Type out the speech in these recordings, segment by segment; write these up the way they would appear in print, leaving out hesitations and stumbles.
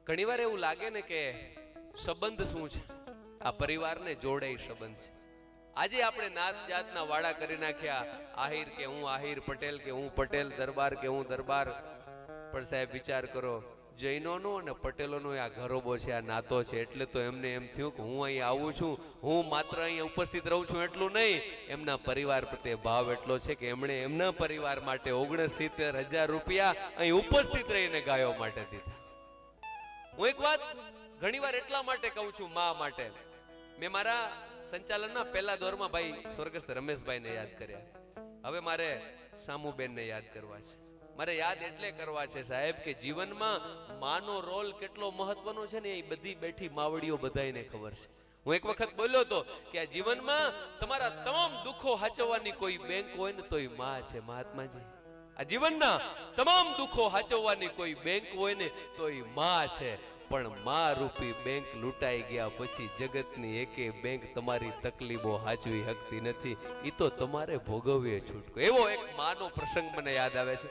ઘણીવાર એવું લાગે ને કે સંબંધ શું છે, આ પરિવારને જોડે સંબંધ છે. આજે આપણે નાત જાતના વાડા કરી નાખ્યા, આહિર કે હું આહિર, પટેલ કે હું પટેલ, દરબાર કે હું દરબાર. પણ સાહેબ વિચાર કરો, જૈનોનો અને પટેલોનો આ ઘરોબો છે, આ નાતો છે. એટલે તો એમને એમ થયું કે હું અહીં આવું છું, હું માત્ર અહીં ઉપસ્થિત રહું છું એટલું નહીં, એમના પરિવાર પ્રત્યે ભાવ એટલો છે કે એમણે એમના પરિવાર માટે 69,000 રૂપિયા અહીં ઉપસ્થિત રહીને ગાયો માટે દીધા. હું એક વાત ઘણીવાર એટલા માટે કહું છું, મા માટે. મેં મારા સંચાલનના પહેલા દોરમાં ભાઈ સ્વર્ગસ્થ રમેશભાઈને યાદ કર્યા. હવે મારે સામુબેનને યાદ કરવા છે. મારે યાદ એટલે કરવા છે સાહેબ કે જીવનમાં માનો રોલ કેટલો મહત્વનો છે ને એ બધી બેઠી માવડીઓ બધાને ખબર છે. હું એક વખત બોલ્યો હતો કે આ જીવનમાં તમારા તમામ દુઃખો હાચવવાની કોઈ બેંક હોય ને તો એ માં છે. મહાત્માજી, આ જીવનના તમામ દુઃખો હાચવવાની કોઈ બેંક હોય ને તો એ માં છે. પણ માં રૂપી બેંક લૂંટાઈ ગયા પછી જગતની એકે બેંક તમારી તકલીફો હાચવી શકતી નથી. એ તો તમારે ભોગવવી છૂટકો. એવો એક માનો પ્રસંગ મને યાદ આવે છે.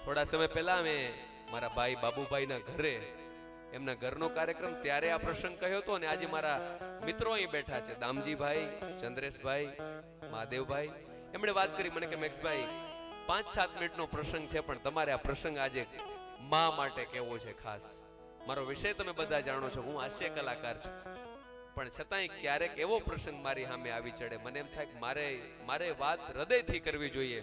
થોડા સમય પહેલા મેં મારા ભાઈ બાબુભાઈના ઘરે એમના ઘરનો કાર્યક્રમ, ત્યારે આ પ્રસંગ કહ્યો હતો. અને આજે મારા મિત્રો અહીં બેઠા છે, દામજીભાઈ, ચંદ્રેશભાઈ, મહાદેવભાઈ. એમણે વાત કરી મને કે મેક્સભાઈ 5-7 મિનિટનો પ્રસંગ છે, પણ તમારે આ પ્રસંગ આજે મા માટે કેવો છે ખાસ. મારો વિષય તમે બધા જાણો છો, હું હાસ્ય કલાકાર છું, પણ છતાંય ક્યારેક એવો પ્રસંગ મારી સામે આવી ચડે, મને એમ થાય કે મારે વાત હૃદયથી કરવી જોઈએ.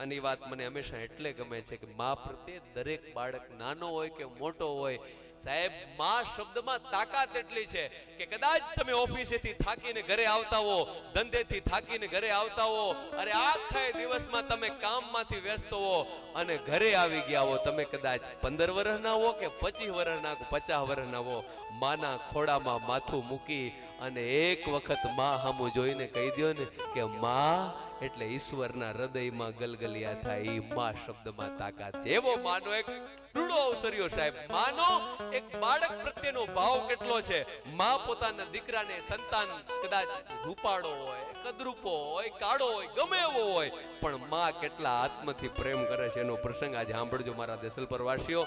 અને એ વાત મને હંમેશા એટલે ગમે છે કે મા પ્રત્યે દરેક બાળક નાનો હોય કે મોટો હોય, સાહેબ મા શબ્દમાં તાકાત એટલી છે કે કદાચ તમે ઓફિસેથી થાકીને ઘરે આવતા હો, ધંધેથી થાકીને ઘરે આવતા હો, અરે આખા દિવસમાં તમે કામમાંથી વ્યસ્ત હો અને ઘરે આવી ગયા હો, તમે કદાચ 15 વર્ષના હો કે 25 વર્ષના, 50 વર્ષના હો, માના ખોડામાં માથું મૂકી અને એક વખત મા સામું જોઈને કહી દો ને કે મા, એટલે ઈશ્વરના હૃદયમાં ગલગલિયા થાય. એ મા શબ્દમાં તાકાત છે. એવો માનો એક રૂડો અવસર્યો સાહેબ. માનો એક બાળક પ્રત્યેનો ભાવ કેટલો છે. મા પોતાના દીકરાને, સંતાન કદાચ રૂપાળો હોય, કદરૂપો હોય, કાળો હોય, ગમે એવો હોય, પણ મા કેટલા આત્મથી પ્રેમ કરે છે એનો પ્રસંગ આજે સાંભળજો મારા દેસલપર વાસીઓ.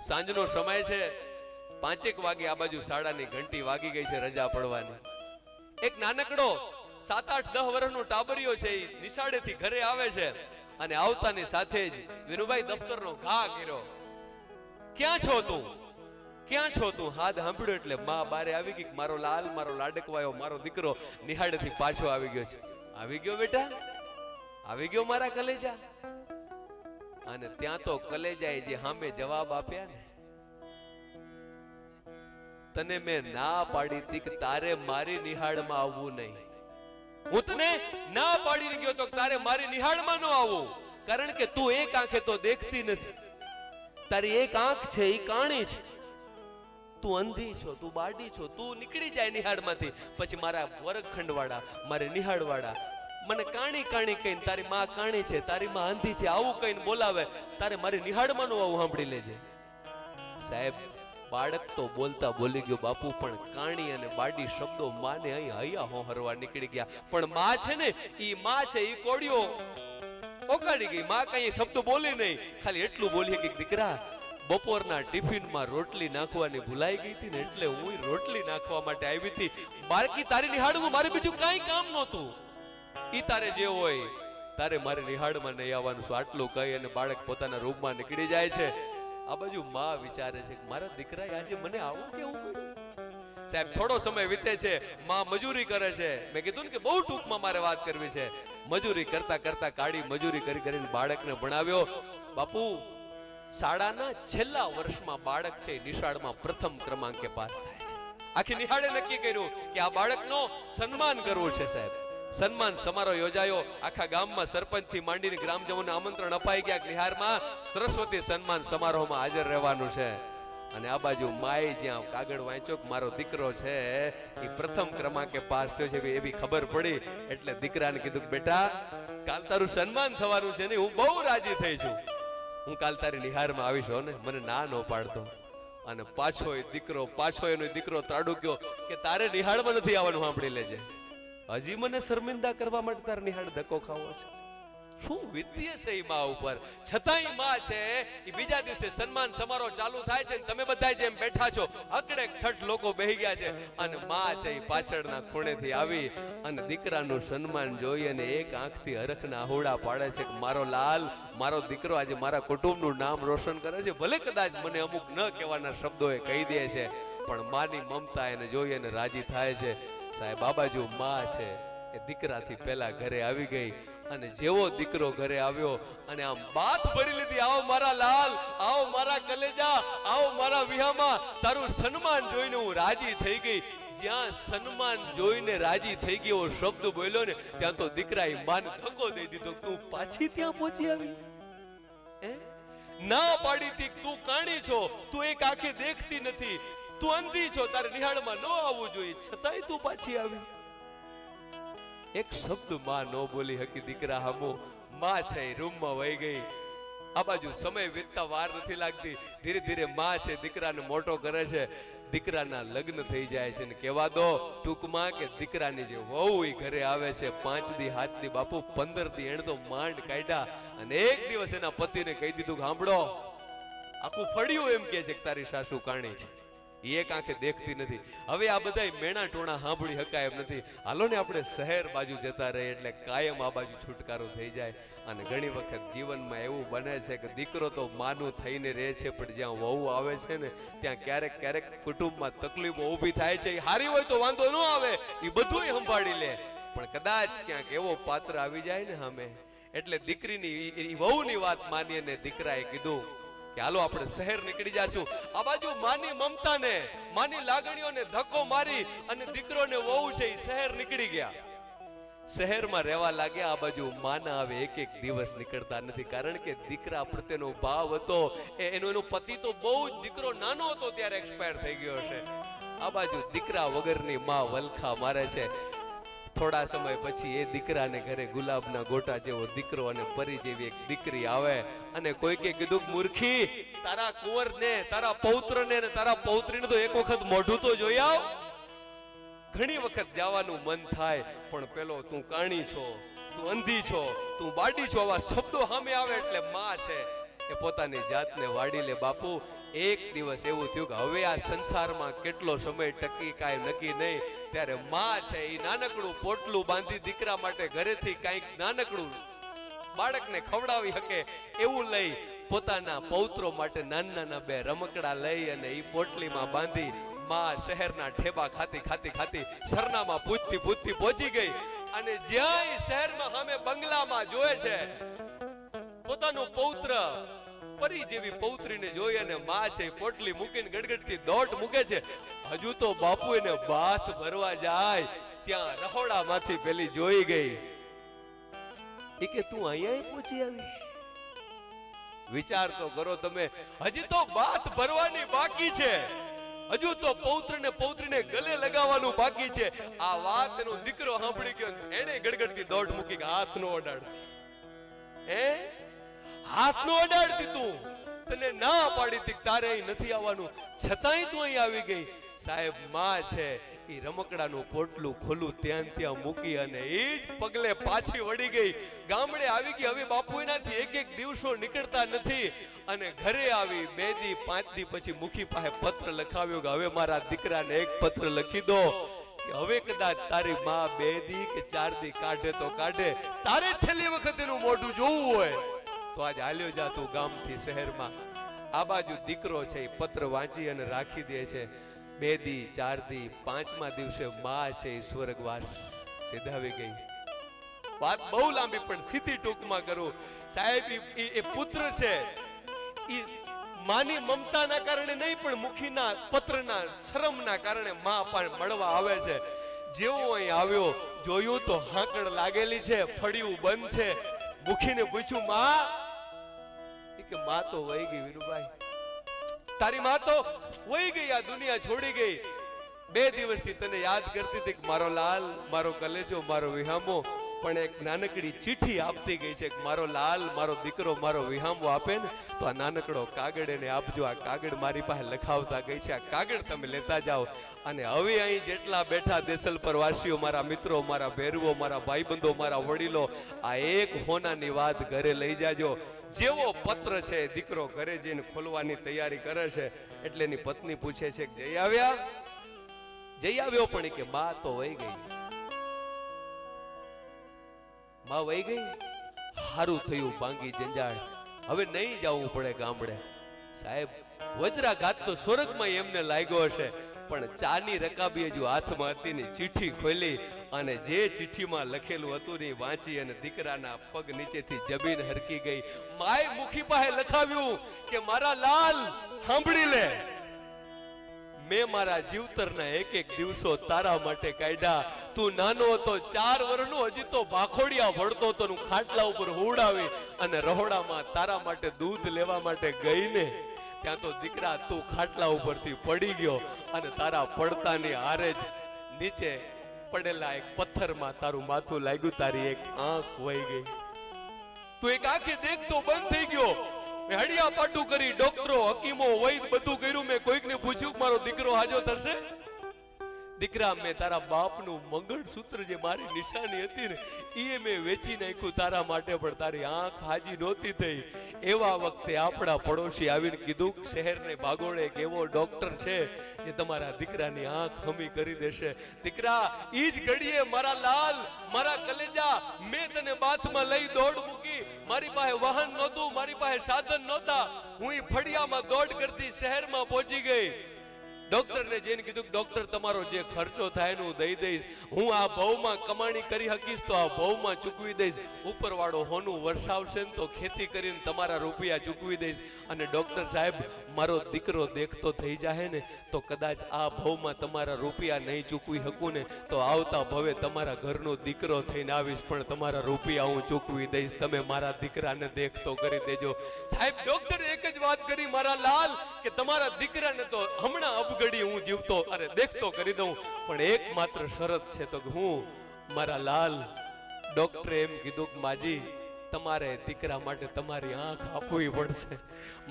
સાંજનો સમય છે, 5 વાગે આ બાજુ શાળાની ઘંટી વાગી ગઈ છે રજા પડવાની. એક નાનકડો 7-8-10 વર્ષનો ટાબરિયો છે, એ નિશાળેથી ઘરે આવે છે અને આવતાની સાથે જ વિનુભાઈ દફતરનો ઘા કર્યો. ક્યાં છો તું, ક્યાં છો તું? હાથ સાંભળ્યો એટલે માં બારે આવી ગઈ. મારો લાલ, મારો લાડકવાયો, મારો દીકરો નિહાળેથી પાછો આવી ગયો છે. આવી ગયો બેટા, આવી ગયો મારા કલેજા. અને ત્યાં તો કલેજાએ જે સામે જવાબ આપ્યા ને, તને મેં ના પાડી હતી કે તારે મારી નિહાળમાં આવવું નહીં. હું તને ના પાડીને ગયો તો તારે મારી નિહાળમાં ન આવવું, કારણ કે તું એક આંખે તો દેખતી નથી. તારી એક આંખ છે એ કાણી છે, તું અંધી છો, તું બાડી છો. તું નીકળી જાય નિહાળમાંથી, પછી મારા વર્ગખંડવાળા, મારે નિહાળવાળા મને કાણી કાણી કહીને તારી માં કાણી છે, તારી માં અંધી છે આવું કહીને બોલાવે, તારે મારી નિહાળમાં નો આવું સાંભળી લેજે. સાહેબ બાળક તો બોલતા બોલી ગયો બાપુ, પણ કાણી અને બાડી શબ્દો માને અહીં હૈયા હોહરવા નીકળી ગયા. પણ માં છે ને, ઈ માં છે, ઈ કોડિયો ઓકાડી ગઈ. માં કઈ શબ્દ બોલી નહીં, ખાલી એટલું બોલી કે દીકરા બપોરના ટિફિનમાં રોટલી નાખવાની ભૂલાઈ ગઈ હતી ને, એટલે હું રોટલી નાખવા માટે આવી હતી. બાકી તારી નિહાળમાં મારે બીજું કઈ કામ નહોતું. ઈ તારે જે હોય તારે મારે નિહાળમાં નહીં આવવાનું છે. આટલું કહી અને બાળક પોતાના રૂમમાં નીકળી જાય છે. આ બાજુ માં વિચારે છે કે મારા દીકરાએ આજે મને આવું કેવું કર્યું. સાહેબ થોડો સમય વીતે છે, માં મજૂરી કરે છે. મેં કીધું ને કે બહુ ટૂંકમાં મારે વાત કરવી છે. મજૂરી કરતા કરતા કાળી મજૂરી કરી કરીને બાળકને ભણાવ્યો. બાપુ શાળાના છેલ્લા વર્ષમાં બાળક છે નિશાળમાં પ્રથમ ક્રમાંકે પાસ થાય છે. આખી નિહાળે નક્કી કર્યું કે આ બાળકનો સન્માન કરવું છે. સાહેબ સન્માન સમારોહ યોજાયો. આખા ગામમાં સરપંચ થી માંડીને ગ્રામજનોને આમંત્રણ અપાઈ ગયા. બિહારમાં સરસ્વતી સન્માન સમારોહમાં હાજર રહેવાનું છે. અને આ બાજુ માએ જ્યાં કાગળ વાંચ્યો કે મારો દીકરો છે એ પ્રથમ ક્રમાંકે પાસ થયો છે એવી ખબર પડી, એટલે દીકરાને કીધું બેટા કાલ તારું સન્માન થવાનું છે ને, હું બહુ રાજી થઈ છું, હું કાલ તારી નિહારમાં આવીશ હો ને. મને ના નો પાડતો. અને પાછો એનો દીકરો તાડુક્યો કે તારે નિહાળમાં નથી આવવાનું, સાંભળી લેજે. હજી મને શર્મિંદા કરવા માટે તારે નિહાળ ધક્કો ખાવો છે. શું વિત્તીય છે ઈ માં ઉપર, છતાંય માં છે ઈ બીજા દિવસે સન્માન સમારોહ ચાલુ થાય છે, તમે બધા જેમ બેઠા છો અકડે ઠઠ લોકો બેહી ગયા છે, અને માં છે ઈ પાછળના ખૂણેથી આવી અને દીકરાનું સન્માન જોઈ અને એક આંખથી હરખના આહોડા પાડે છે કે મારો લાલ, મારો દીકરો આજે મારા કુટુંબનું નામ રોશન કરે છે. ભલે કદાચ મને અમુક ન કહેવાના શબ્દો એ કહી દે છે, પણ માની મમતા એને જોઈ અને રાજી થાય છે. સાહેબ બાબાજુ માં છે એ દીકરાથી પહેલા ઘરે આવી ગઈ, અને જેવો દીકરો ઘરે આવ્યો અને આમ બાથ ભરી લીધી, આવો મારા લાલ, આવો મારા કલેજા, આવો મારા વિહામાં, તારું સન્માન જોઈને હું રાજી થઈ ગઈ. જ્યાં સન્માન જોઈને રાજી થઈ ગયો શબ્દ બોલ્યો ને, ત્યાં તો દીકરાએ માન ધક્કો દઈ દીધો. તું પાછી ત્યાં પહોંચી આવી? ના પાડી હતી તું કાણી છો, તું એક આંખે દેખતી નથી, તું અંધી છો, તારે નિહાળમાં ન આવવું જોઈએ, છતાંય તું પાછી આવી. એક શબ્દ માં ન બોલી હકી દીકરા હામો. માં છે રૂમમાં વહી ગઈ. આ બાજુ સમય વીતતા વાર નથી લાગતી, ધીરે ધીરે માં છે દીકરાને મોટો કરે છે. દીકરાના લગ્ન થઈ જાય છે ને કહેવા દો ટૂંકમાં કે દીકરાની જે વહુ ઈ ઘરે આવે છે, 5 દી 7 દી બાપુ 15 દી એને તો માંડ કાઢ્યા, અને એક દિવસ એના પતિને કહી દીધું કે સાંભળો, આખું ફળ્યું એમ કહે છે કે તારી સાસુ કાણી છે, એક આંખે દેખતી નથી. હવે આ બધા મેણા ટોણા સાંભળી હકાય એમ નથી. હાલો ને આપણે શહેર બાજુ જતા રહીએ એટલે કાયમ આ બાજુ છુટકારો થઈ જાય. અને ઘણી વખત જીવનમાં એવું બને છે કે દીકરો તો માનું થઈને રહે છે, પણ જ્યાં વહુ આવે છે ને ત્યાં ક્યારેક ક્યારેક કુટુંબમાં તકલીફો ઊભી થાય છે. હારી હોય તો વાંધો ન આવે, એ બધું સંભાળી લે, પણ કદાચ ક્યાંક એવો પાત્ર આવી જાય ને સામે, એટલે દીકરીની વહુની વાત માની અને દીકરાએ કીધું કે હાલો આપણે શહેર નીકળી જાશું. આ બાજુ માની મમતાને, માની લાગણીઓને ધક્કો મારી અને દીકરોને વહુ છે એ શહેર નીકળી ગયા, શહેરમાં રહેવા લાગ્યા. આ બાજુ માના હવે એક એક દિવસ નીકળતા નથી, કારણ કે દીકરા પ્રત્યેનો ભાવ હતો એનો પતિ તો બહુ જ, દીકરો નાનો હતો ત્યારે એક્સપાયર થઈ ગયો હશે. આ બાજુ દીકરા વગરની માં વલખા મારે છે. થોડા સમય પછી એ દીકરાને ઘરે ગુલાબના ગોટા જેવો દીકરો અને પરી જેવી એક દીકરી આવે, અને કોઈકે કીધું મૂર્ખી, તારા કુંવરને, તારા પૌત્રને અને તારા પૌત્રીને તો એક વખત મોઢું તો જોઈ આવ. ઘણી વખત જવાનું મન થાય, પણ પેલો તું કાણી છો, તું અંધી છો, તું બાડી છો, આવા શબ્દો સામે આવે એટલે માં છે એ પોતાની જાતને વાડી લે. બાપુ એક દિવસ એવું થયું કે હવે આ સંસારમાં કેટલો સમય ટકી કાંઈ નક્કી નહીં, ત્યારે માં છે એ નાનકડું પોટલું બાંધી દીકરા માટે ઘરેથી કાંઈક નાનકડું બાળકને ખવડાવી શકે એવું લઈ પોતાના પૌત્રો માટે નાના નાના 2 રમકડા લઈ અને એ પોટલીમાં બાંધી માં શહેરના ઠેબા ખાતી સરનામાં પૂછતી પહોંચી ગઈ. અને જ્યાં શહેરમાં સામે બંગલામાં જોયે છે પોતાનું પૌત્ર, પરી જેવી પૌત્રીને જોઈ અને માં છે પોટલી મૂકીને ગડગડતી દોટ મૂકે છે. હજુ તો બાપુ એને બાથ ભરવા જાય ત્યાં રહોડામાંથી પેલી જોઈ ગઈ એ કે તું અહીંયા પહોંચી આવી. વિચાર તો કરો તમે, હજી તો બાથ ભરવાની બાકી છે, હજુ તો પૌત્ર ને પૌત્રીને ગલે લગાવવાનું બાકી છે. આ વાત એનો દીકરો સાંભળી ગયો, એને ગડગડતી દોટ મૂકી કે હાથ નો અડાડતી, હાથ નો અડાડતી, તું તને ના પાડી હતી તારે અહીં નથી આવવાનું, છતાંય તું અહીં આવી ગઈ. સાહેબ માં છે એ રમકડાનું પોટલું ખોલું ત્યાં મૂકી અને એ જ પગલે પાછી વળી ગઈ, ગામડે આવી ગઈ. હવે બાપુ એનાથી એક દિવસો નીકળતા નથી, અને ઘરે આવી 2 દી 5 દી પછી મુખી પાસે પત્ર લખાવ્યો કે હવે મારા દીકરાને એક પત્ર લખી દો કે હવે કદાચ તારી માં 2 દી કે 4 દી કાઢે તો કાઢે, તારે છેલ્લી વખત એનું મોઢું જોવું હોય તો આજ હાલ્યો જા તું ગામથી શહેરમાં. આ બાજુ દીકરો છે એ પત્ર વાંચી અને રાખી દે છે. 2 દી 4 દી 5મા દિવસે માં છે સ્વર્ગવાસ સિધાવી ગઈ. વાત બહુ લાંબી પણ સીધી ટૂંકમાં કરું. સાહેબ એ પુત્ર છે એ માની મમતાના કારણે નહીં પણ મુખીના પત્રના શરમના કારણે માં પણ મળવા આવે છે. જેવો અહીં આવ્યો જોયું તો હાંકડ લાગેલી છે, ફળિયું બંધ છે. મુખીને પૂછ્યું માં, કે માં તો વહી ગઈ વીરુભાઈ, તારી માં તો વહી ગઈ, આ દુનિયા છોડી ગઈ. 2 દિવસથી તને યાદ કરતી હતી કે મારો લાલ, મારો કલેજો, મારો વિહામો, પણ એક નાનકડી ચીઠી આપતી ગઈ છે કે મારો લાલ, મારો દીકરો, મારો વિહામો આપે ને તો આ નાનકડો કાગળ એને આપજો. આ કાગળ મારી પાસે લખાવતા ગઈ છે, આ કાગળ તમે લેતા જાઓ. અને હવે અહીં જેટલા બેઠા દેસલપર વાસીઓ, મારા મિત્રો, મારા ભેરવો, મારા ભાઈબંધો, મારા વડીલો, આ એક હોનાની વાત ઘરે લઈ જાજો. જેવો પત્ર છે દીકરો ઘરે જઈને ખોલવાની તૈયારી કરે છે એટલે એની પત્ની પૂછે છે કે જઈ આવ્યા? જઈ આવ્યો, પણ કે બા તો વહી ગઈ. માં વહી ગઈ? હારું થયું ભાંગી જંજાળ, હવે નહીં જવું પડે ગામડે. સાહેબ, વજ્રાઘાત તો સ્વર્ગમાં એમને લાગ્યો હશે, પણ ચાની રકાબી હજુ હાથમાં હતી ને ચીઠી ખોલી અને જે ચીઠીમાં લખેલું હતું ને વાંચી અને દીકરાના પગ નીચેથી જમીન હરકી ગઈ. માય મુખી પાસે લખાવ્યું કે મારા લાલ સાંભળી લે, મેં મારા જીવતરના એક એક દિવસો તારા માટે કાઢ્યા. તું નાનો હતો, 4 વર્ષનો, હજી તો ભાખોડિયા ભળતો હતો. ખાટલા ઉપર હુડાવી અને રહોડામાં તારા માટે દૂધ લેવા માટે ગઈ ને, ત્યાં તો દીકરા તું ખાટલા ઉપરથી પડી ગયો અને તારા પડતાની હારે જ નીચે પડેલા એક પથ્થરમાં તારું માથું લાગ્યું, તારી એક આંખ વહી ગઈ. તું એક આંખે દેખતો બંધ થઈ ગયો. મેં હડિયા પાટું કરી, ડોક્ટરો, હકીમો, વૈદ બધું કર્યું. મેં કોઈકને પૂછ્યું મારો દીકરો હાજો થશે? દીકરા, મેં તારા બાપનું મંગળસૂત્ર જે મારી નિશાની હતી ને એ મેં વેચી નાખ્યું તારા માટે, પણ તારી આંખ હાજી નહોતી થઈ. એવા વખતે આપણા પડોશી આવીને કીધું શહેરને ભાગોળે એક એવો ડોક્ટર છે જે તમારા દીકરાની આંખ હમી કરી દેશે. દીકરા, ઈ જ ઘડીએ મારા લાલ, મારા કલેજા, મેં તને બાથમાં લઈ દોડ મૂકી. મારી પાસે વાહન નહોતું, મારી પાસે સાધન નહોતા. હું ફળિયામાં દોડ કરતી શહેરમાં પહોંચી ગઈ. ડોક્ટરને જઈને કીધું ડોક્ટર, તમારો જે ખર્ચો થાય હું દઈ દઈશ. હું આ ભવમાં કમાણી કરી શકીશ તો આ ભવમાં ચૂકવી દઈશ. ઉપરવાળો હોનું વરસાવશે ને તો ખેતી કરીને તમારા રૂપિયા ચૂકવી દઈશ. અને ડોક્ટર સાહેબ, મારો દીકરો દેખતો થઈ જાય ને તો કદાચ આ ભવમાં તમારા રૂપિયા નહીં ચૂકવી શકું ને તો આવતા ભવે તમારા ઘરનો દીકરો થઈને આવીશ, પણ તમારા રૂપિયા હું ચૂકવી દઈશ. તમે મારા દીકરાને દેખતો કરી દેજો. સાહેબ, ડોક્ટરે એક જ વાત કરી મારા લાલ કે તમારા દીકરાને તો હમણાં અબગડી હું જીવતો અરે દેખતો કરી દઉં, પણ એક માત્ર શરત છે. તો હું મારા લાલ, ડોક્ટરે એમ કીધું કે માજી, તમારે દીકરા માટે તમારી આંખ આપવી પડશે.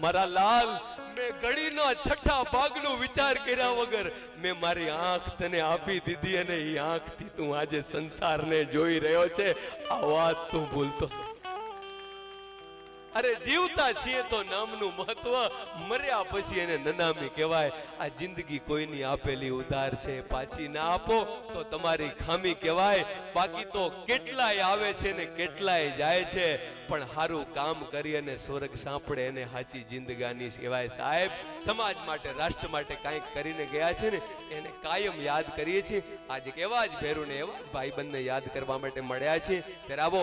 મારા લાલ, મેં ઘડીનો 6ઠા ભાગનો વિચાર કર્યા વગર મેં મારી આંખ તને આપી દીધી અને એ આંખથી તું આજે સંસારને જોઈ રહ્યો છે. આ વાત તું ભૂલતો. અરે જીવતા છીએ તો નામનું મહત્વ, મર્યા પછી એને નનામી કહેવાય. આ જિંદગી કોઈની આપેલી ઉધાર છે, પાછી ના આપો તો તમારી ખામી કહેવાય. બાકી તો કેટલાય આવે છે ને કેટલાય જાય છે, પણ સારું કામ કરી અને સ્વર્ગ સાંપડે એને સાચી જિંદગાની કહેવાય. સાહેબ, સમાજ માટે, રાષ્ટ્ર માટે કાંઈક કરીને ગયા છે ને એને કાયમ યાદ કરીએ છીએ. આજે એવા જ ભેરુને, એવા જ ભાઈબંધને યાદ કરવા માટે મળ્યા છે. ત્યારે આવો